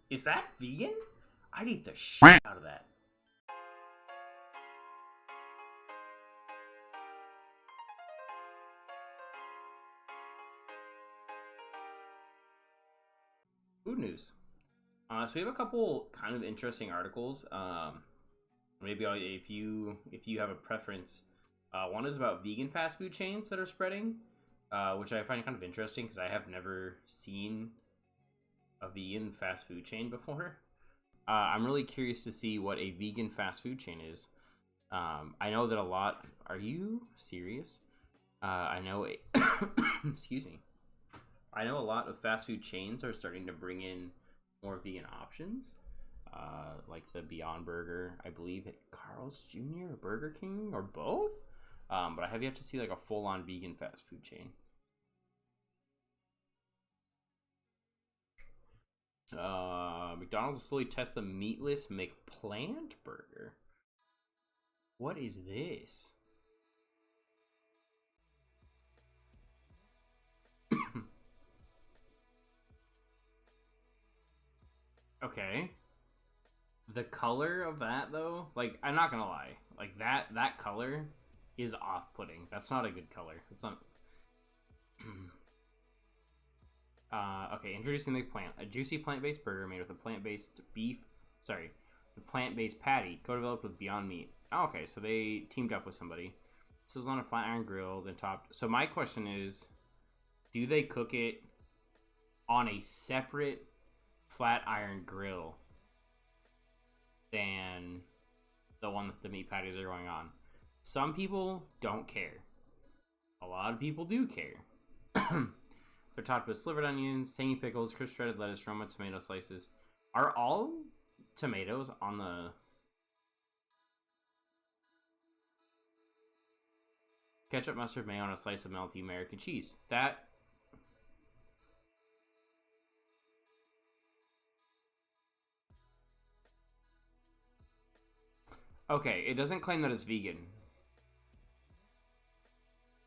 Is that vegan? I'd eat the shit out of that. Food news. So we have a couple kind of interesting articles. Maybe if you have a preference, one is about vegan fast food chains that are spreading, which I find kind of interesting because I have never seen a vegan fast food chain before. I'm really curious to see what a vegan fast food chain is. I know that a lot. Are you serious? I know. Excuse me. I know a lot of fast food chains are starting to bring in more vegan options, like the Beyond Burger, I believe at Carl's Jr. or Burger King or both. But I have yet to see like a full-on vegan fast food chain. McDonald's will slowly test the meatless McPlant burger. What is this? Okay. The color of that though, like I'm not gonna lie, like that color is off-putting. That's not a good color. It's not. Okay, introducing McPlant, a juicy plant-based burger made with a plant-based the plant-based patty, co-developed with Beyond Meat. Oh, okay, so they teamed up with somebody. This was on a flat iron grill, then topped. So my question is, do they cook it on a separate flat iron grill than the one that the meat patties are going on? Some people don't care. A lot of people do care. They're topped with slivered onions, tangy pickles, crisp shredded lettuce, Roma tomato slices. Are all tomatoes on the... Ketchup, mustard, mayo, and a slice of melty American cheese. That... Okay, it doesn't claim that it's vegan.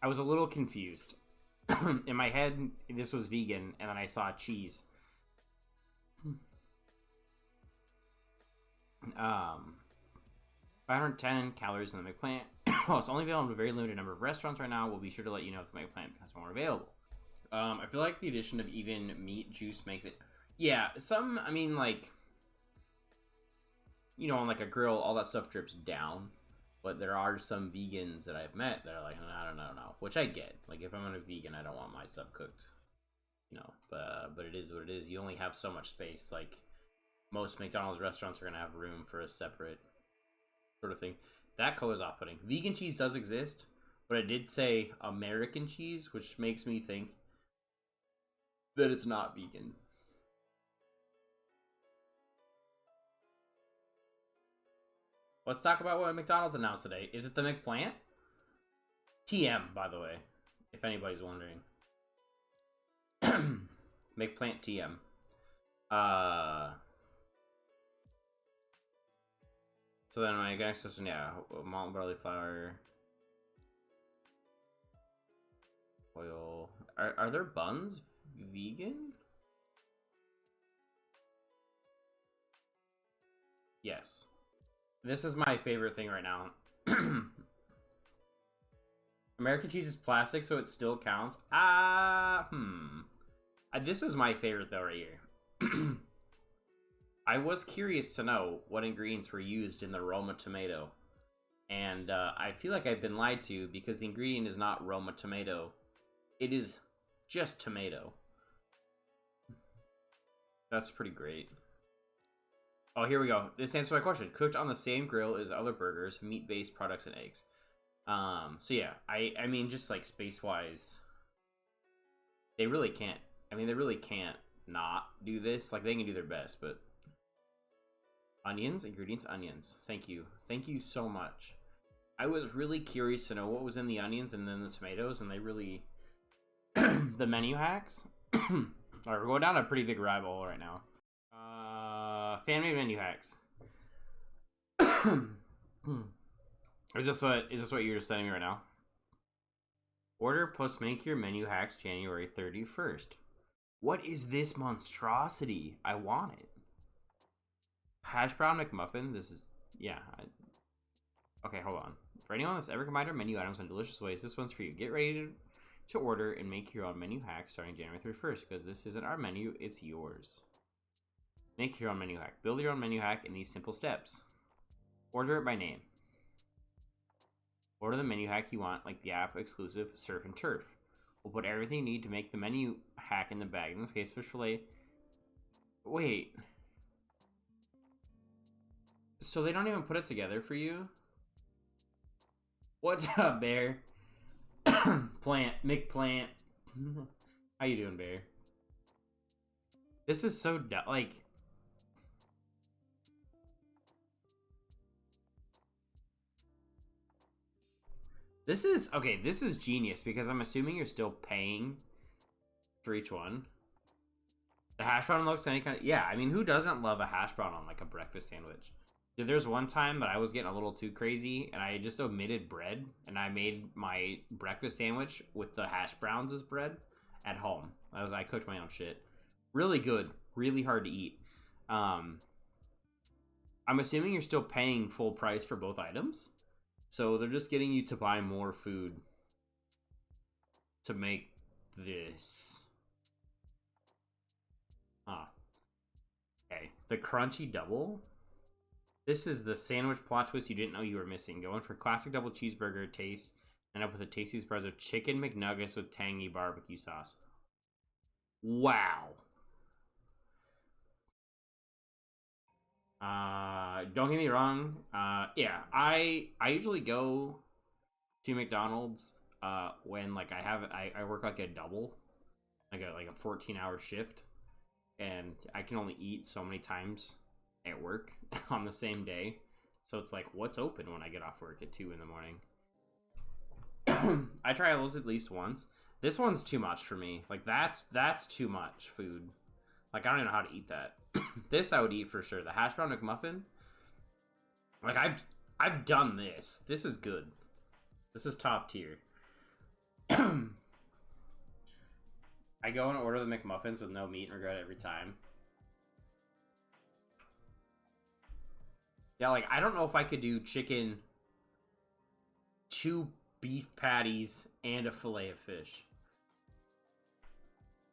I was a little confused. In my head, this was vegan, and then I saw cheese. 510 calories in the McPlant. Well, it's only available in a very limited number of restaurants right now. We'll be sure to let you know if the McPlant becomes more available. I feel like the addition of even meat juice makes it... Yeah, some, I mean, like... You know, on like a grill, all that stuff drips down. But there are some vegans that I've met that are like, I don't know, which I get. Like, if I'm a vegan, I don't want my stuff cooked. You know, but it is what it is. You only have so much space. Like, most McDonald's restaurants are going to have room for a separate sort of thing. That color's off-putting. Vegan cheese does exist, but it did say American cheese, which makes me think that it's not vegan. Let's talk about what McDonald's announced today. Is it the McPlant? TM, by the way, if anybody's wondering. McPlant TM. So then my next question, yeah, malt and barley flour, oil. Are there buns vegan? Yes. This is my favorite thing right now. American cheese is plastic, so it still counts. This is my favorite though right here. I was curious to know what ingredients were used in the Roma tomato. And I feel like I've been lied to because the ingredient is not Roma tomato. It is just tomato. That's pretty great. Oh, here we go. This answers my question. Cooked on the same grill as other burgers, meat-based products, and eggs. So yeah, I mean, just like space-wise, they really can't. I mean, they really can't not do this. Like, they can do their best, but onions, ingredients, onions. Thank you so much. I was really curious to know what was in the onions and then the tomatoes, and they really the menu hacks. All right, we're going down a pretty big rabbit hole right now. Fan-made menu hacks. Is this what you're just sending me right now? Order plus make your menu hacks January 31st. What is this monstrosity? I want it. Hash brown McMuffin. This is yeah. Okay, hold on. For anyone that's ever combined our menu items in delicious ways, this one's for you. Get ready to order and make your own menu hack starting January 31st because this isn't our menu, it's yours. Make your own menu hack. Build your own menu hack in these simple steps. Order it by name. Order the menu hack you want, like the app exclusive Surf and Turf. We'll put everything you need to make the menu hack in the bag. In this case, fish fillet. Wait. So they don't even put it together for you? What's up, Bear? Plant, McPlant. How you doing, Bear? This is so like. This is okay. This is genius because I'm assuming you're still paying for each one. The hash brown looks any kind of yeah. I mean, who doesn't love a hash brown on like a breakfast sandwich? Dude, there's one time that I was getting a little too crazy and I just omitted bread and I made my breakfast sandwich with the hash browns as bread at home. I cooked my own shit. Really good, really hard to eat. I'm assuming you're still paying full price for both items. So they're just getting you to buy more food to make this. Okay. The crunchy double. This is the sandwich plot twist you didn't know you were missing. Going for classic double cheeseburger taste. End up with a tasty spread of chicken McNuggets with tangy barbecue sauce. Wow. Don't get me wrong. Yeah, I usually go to McDonald's when like I work like a double, like a 14-hour shift, and I can only eat so many times at work on the same day. So it's like, what's open when I get off work at 2 in the morning? I try those at least once. This one's too much for me. Like that's too much food. Like I don't even know how to eat that. This I would eat for sure. The hash brown McMuffin. Like I've done this. This is good. This is top tier. I go and order the McMuffins with no meat and regret it every time. Yeah, like I don't know if I could do chicken, 2 beef patties, and a fillet of fish.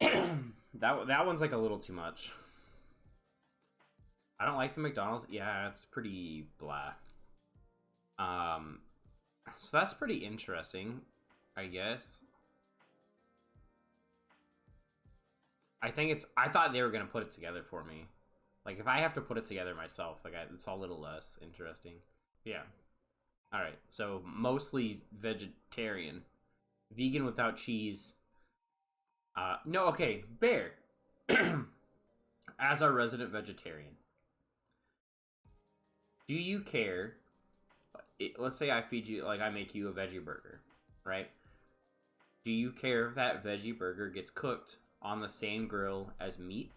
That one's like a little too much. I don't like the McDonald's. Yeah, it's pretty blah. So that's pretty interesting, I guess. I thought they were gonna put it together for me. Like if I have to put it together myself, like it's a little less interesting. Yeah. All right. So mostly vegetarian, vegan without cheese. No, okay, Bear. As our resident vegetarian, do you care? Let's say I feed you, like I make you a veggie burger, right? Do you care if that veggie burger gets cooked on the same grill as meat?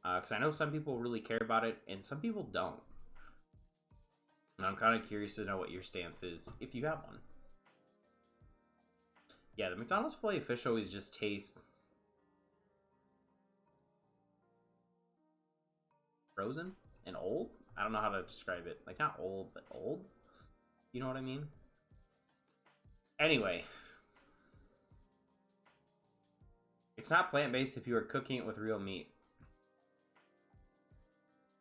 Because I know some people really care about it, and some people don't. And I'm kind of curious to know what your stance is, if you have one. Yeah, the McDonald's filet of fish always just tastes frozen and old. I don't know how to describe it. Like, not old, but old. You know what I mean? Anyway. It's not plant-based if you are cooking it with real meat.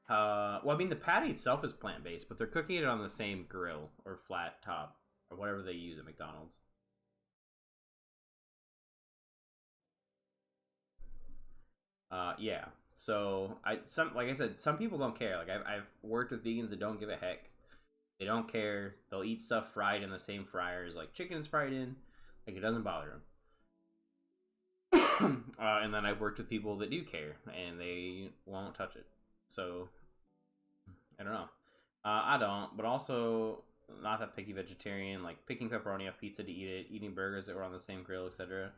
Well, I mean, the patty itself is plant-based, but they're cooking it on the same grill or flat top or whatever they use at McDonald's. Yeah. So like I said, some people don't care. Like I've worked with vegans that don't give a heck. They don't care. They'll eat stuff fried in the same fryers, like chicken is fried in. Like it doesn't bother them. And then I've worked with people that do care, and they won't touch it. So I don't know. I don't, but also not that picky vegetarian. Like picking pepperoni off pizza to eat it, eating burgers that were on the same grill, etc.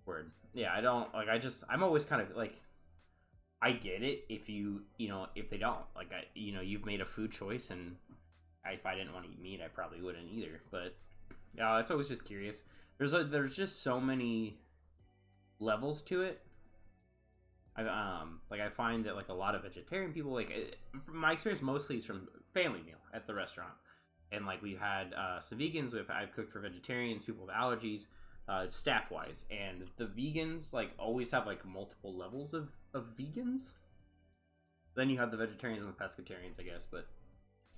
Word. Yeah, I don't like. I'm always kind of like. I get it if if they don't like you've made a food choice, and if I didn't want to eat meat I probably wouldn't either, but yeah, it's always just curious. There's just so many levels to it I find that like a lot of vegetarian people my experience mostly is from family meal at the restaurant, and like we've had some vegans. I've cooked for vegetarians, people with allergies, staff wise, and the vegans like always have like multiple levels of vegans. Then you have the vegetarians and the pescatarians, I guess, but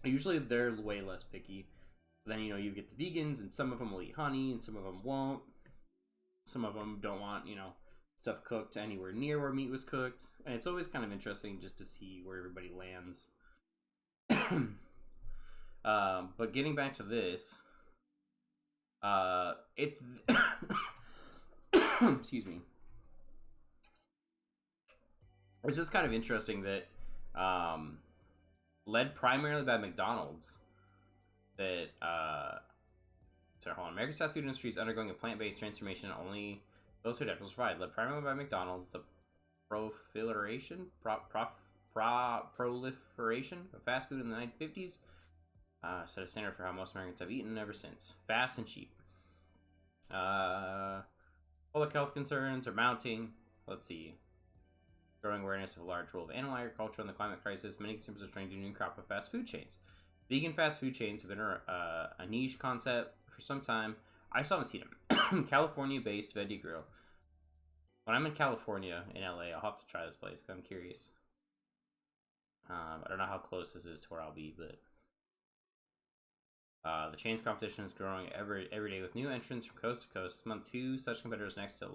usually they're way less picky. Then you get the vegans, and some of them will eat honey, and some of them won't. Some of them don't want stuff cooked anywhere near where meat was cooked, and it's always kind of interesting just to see where everybody lands. But getting back to this, it's excuse me. It's just kind of interesting that, led primarily by McDonald's, that sorry, hold on. America's fast food industry is undergoing a plant-based transformation. Only those who adapt will survive. Led primarily by McDonald's, the proliferation of fast food in the 1950s set a standard for how most Americans have eaten ever since. Fast and cheap. Public health concerns are mounting. Let's see. Growing awareness of a large role of animal agriculture in the climate crisis, many consumers are trying to do a new crop of fast food chains. Vegan fast food chains have been a niche concept for some time. I still haven't seen them. California-based Veggie Grill. When I'm in California, in LA, I'll have to try this place because I'm curious. I don't know how close this is to where I'll be, but the chains competition is growing every day with new entrants from coast to coast. This month, 2 such competitors next to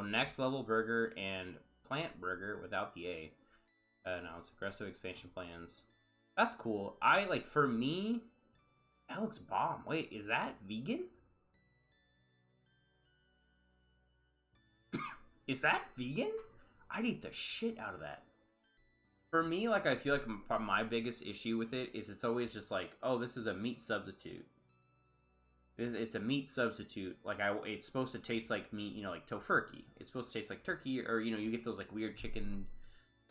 Next Level Burger and Plant Burger without the A announced aggressive expansion plans. That's cool. For me, that looks bomb. Wait, is that vegan? Is that vegan? I'd eat the shit out of that. For me, I feel like my biggest issue with it is it's always just like, oh, this is a meat substitute. It's a meat substitute. It's supposed to taste like meat, like tofurkey. It's supposed to taste like turkey, or, you get those, weird chicken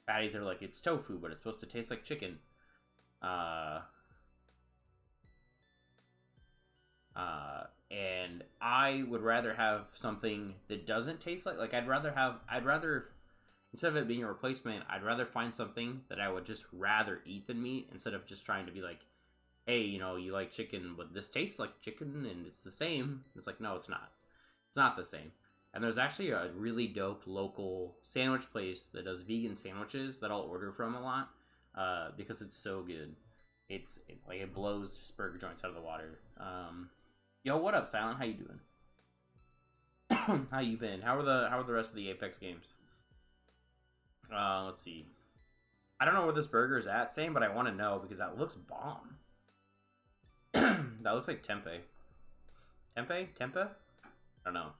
patties that are it's tofu, but it's supposed to taste like chicken. And I would rather have something that doesn't taste I'd rather, instead of it being a replacement, I'd rather find something that I would just rather eat than meat, instead of just trying to be like, hey, you like chicken, but this tastes like chicken and it's the same. It's like, no, it's not. It's not the same. And there's actually a really dope local sandwich place that does vegan sandwiches that I'll order from a lot, because it's so good. It blows just burger joints out of the water. Yo, what up, Silent? How you doing? How you been? How are the rest of the Apex games? Let's see. I don't know where this burger is at, Sam, but I want to know because that looks bomb. That looks like tempeh. Tempeh? I don't know.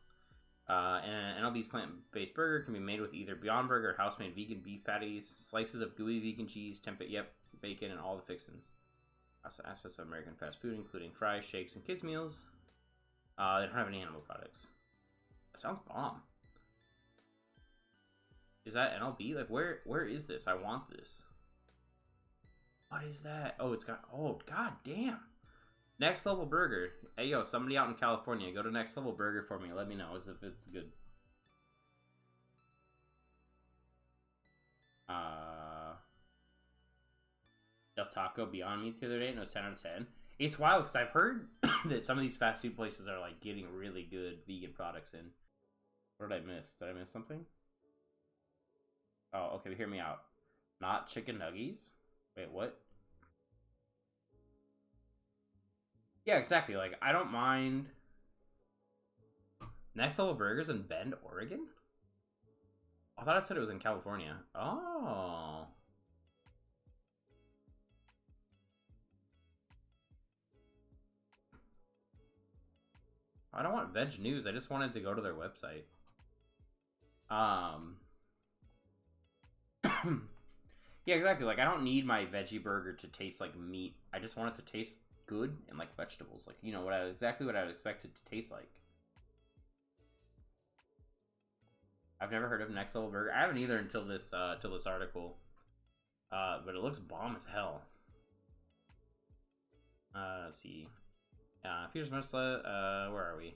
And NLB's plant-based burger can be made with either Beyond Burger or house-made vegan beef patties, slices of gooey vegan cheese, tempeh, bacon, and all the fixins. Also aspects of American fast food, including fries, shakes, and kids' meals. They don't have any animal products. That sounds bomb. Is that NLB? Where is this? I want this. What is that? Oh, it's got... Oh, god damn. Next Level Burger. Hey, yo, somebody out in California, go to Next Level Burger for me. Let me know if it's good. Del Taco Beyond Meat the other day, and it was 10 out of 10. It's wild, because I've heard that some of these fast food places are, getting really good vegan products in. What did I miss? Did I miss something? Oh, okay, hear me out. Not chicken nuggies? Wait, what? Yeah, exactly. I don't mind. Next Level Burgers in Bend, Oregon? I thought I said it was in California. Oh. I don't want veg news. I just wanted to go to their website. Yeah, exactly. I don't need my veggie burger to taste like meat. I just want it to taste good and like vegetables. Exactly what I would expect it to taste like. I've never heard of Next Level Burger. I haven't either until this article. But it looks bomb as hell. Let's see. Here's most. Where are we?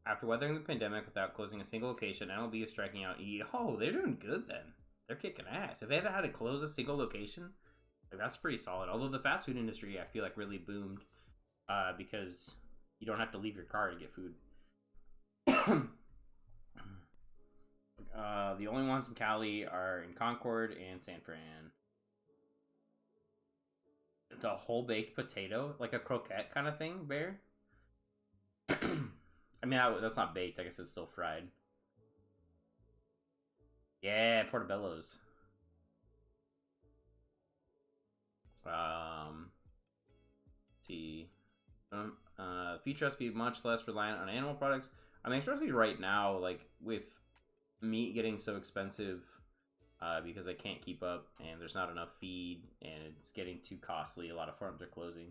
After weathering the pandemic without closing a single location, MLB is striking out. Oh, they're doing good then. They're kicking ass. If they haven't had to close a single location, like, that's pretty solid. Although the fast food industry, I feel like, really boomed because you don't have to leave your car to get food. The only ones in Cali are in Concord and San Fran. It's a whole baked potato, like a croquette kind of thing, Bear. I mean, that's not baked. I guess it's still fried. Yeah, portobello's. Let's see. Future us be much less reliant on animal products. I mean, especially right now, like with meat getting so expensive because they can't keep up and there's not enough feed and it's getting too costly. A lot of farms are closing.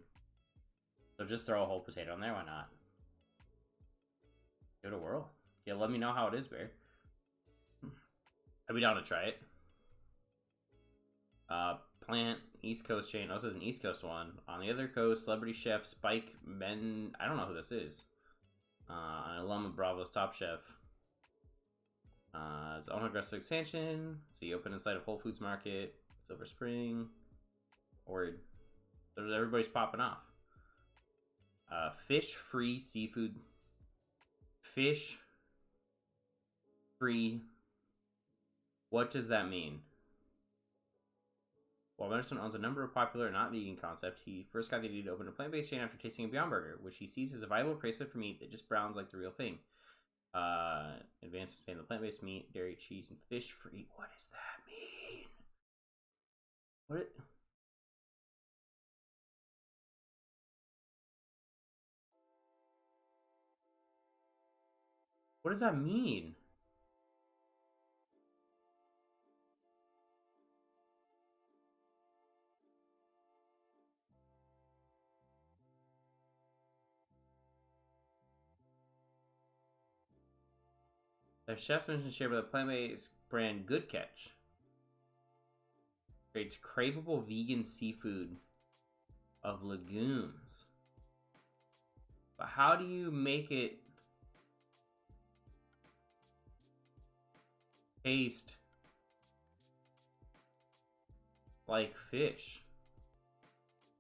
So just throw a whole potato in there. Why not? Give it a whirl. Yeah, let me know how it is, Bear. I'd be down to try it. Plant East Coast chain. Oh, this is an East Coast one. On the other coast, celebrity chef Spike Men. I don't know who this is. An alum of Bravo's Top Chef. It's own aggressive expansion. See, open inside of Whole Foods Market, Silver Spring. Word. Everybody's popping off. Fish-free seafood. Fish-free. What does that mean? While Medicine owns a number of popular not vegan concepts, he first got the idea to open a plant-based chain after tasting a Beyond Burger, which he sees as a viable replacement for meat that just browns like the real thing. Advances span the plant-based meat, dairy, cheese, and fish-free. What does that mean? What does that mean? The chef's mission is shared by the plant-based brand Good Catch. Creates craveable vegan seafood of legumes. But how do you make it taste like fish?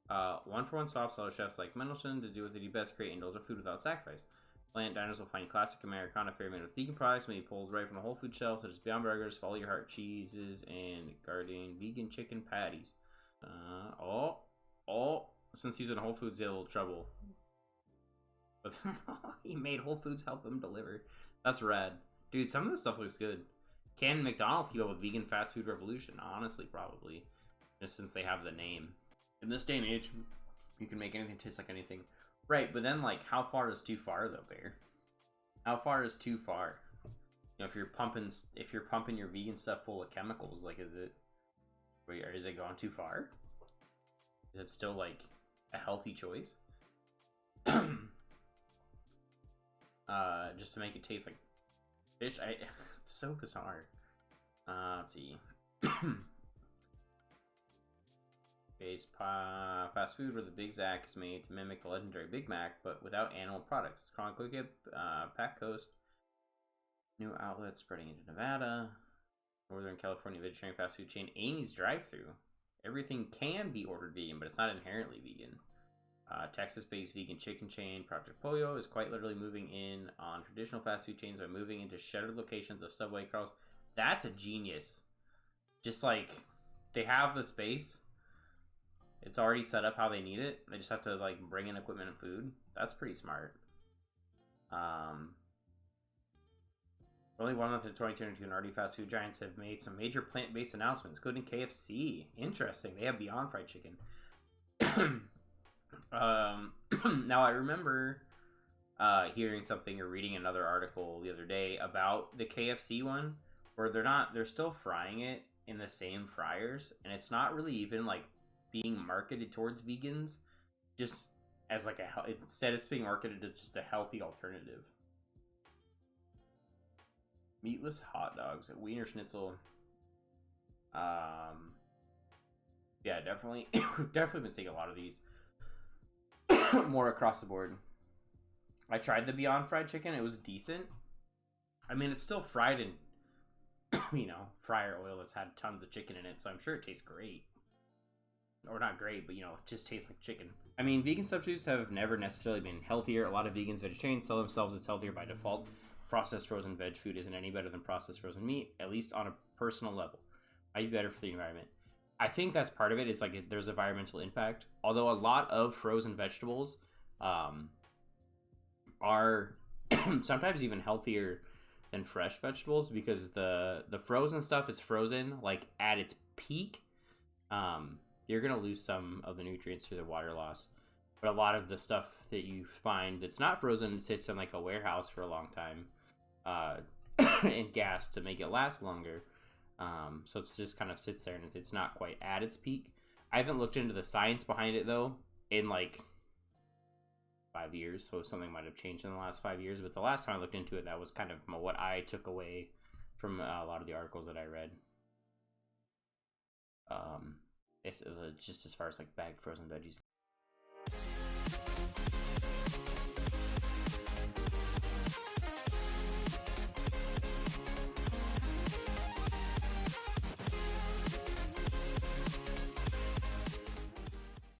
1-for-1 swap allows chefs like Mendelsohn to do what they do best: create indulgent food without sacrifice. Plant diners will find classic Americana fare made with vegan products, may be pulled right from the whole food shelf, such as Beyond Burgers, Follow Your Heart cheeses, and Garden vegan chicken patties. Since he's in Whole Foods, he had a little trouble. But he made Whole Foods help him deliver. That's rad. Dude, some of this stuff looks good. Can McDonald's keep up with vegan fast food revolution? Honestly, probably. Just since they have the name. In this day and age, you can make anything taste like anything. Right, but then, like, how far is too far, though, Bear? How far is too far? You know, if you're pumping your vegan stuff full of chemicals, like, is it going too far? Is it still, like, a healthy choice? Just to make it taste like fish? It's so bizarre. Let's see. Fast food where the Big Zac is made to mimic the legendary Big Mac, but without animal products. Chronic Pack Coast. New outlets spreading into Nevada. Northern California vegetarian fast food chain Amy's Drive-Thru. Everything can be ordered vegan, but it's not inherently vegan. Texas-based vegan chicken chain Project Pollo is quite literally moving in on traditional fast food chains by moving into shuttered locations of Subway, Carl's. That's a genius. Just like, they have the space. It's already set up how they need it. They just have to, like, bring in equipment and food. That's pretty smart. Only one month in 2022, and already fast food giants have made some major plant-based announcements, including KFC. Interesting. They have Beyond Fried Chicken. Now, I remember hearing something or reading another article the other day about the KFC one, where they're still frying it in the same fryers, and it's not really even, like, being marketed towards vegans, just as like instead it's being marketed as just a healthy alternative. Meatless hot dogs at Wiener Schnitzel. Yeah, definitely been seeing a lot of these more across the board. I tried the Beyond Fried Chicken. It was decent. I mean, it's still fried in, fryer oil that's had tons of chicken in it, so I'm sure it tastes great. Or not great, but, it just tastes like chicken. I mean, vegan substitutes have never necessarily been healthier. A lot of vegans, vegetarians tell themselves it's healthier by default. Processed frozen veg food isn't any better than processed frozen meat, at least on a personal level. Might be better for the environment. I think that's part of it, is like there's environmental impact. Although a lot of frozen vegetables are sometimes even healthier than fresh vegetables, because the frozen stuff is frozen like at its peak. You're gonna lose some of the nutrients through the water loss, but a lot of the stuff that you find that's not frozen sits in like a warehouse for a long time, and gas to make it last longer. So it's just kind of sits there and it's not quite at its peak. I haven't looked into the science behind it though in like 5 years, so something might have changed in the last 5 years. But the last time I looked into it, that was kind of what I took away from a lot of the articles that I read. It's just as far as like bagged frozen veggies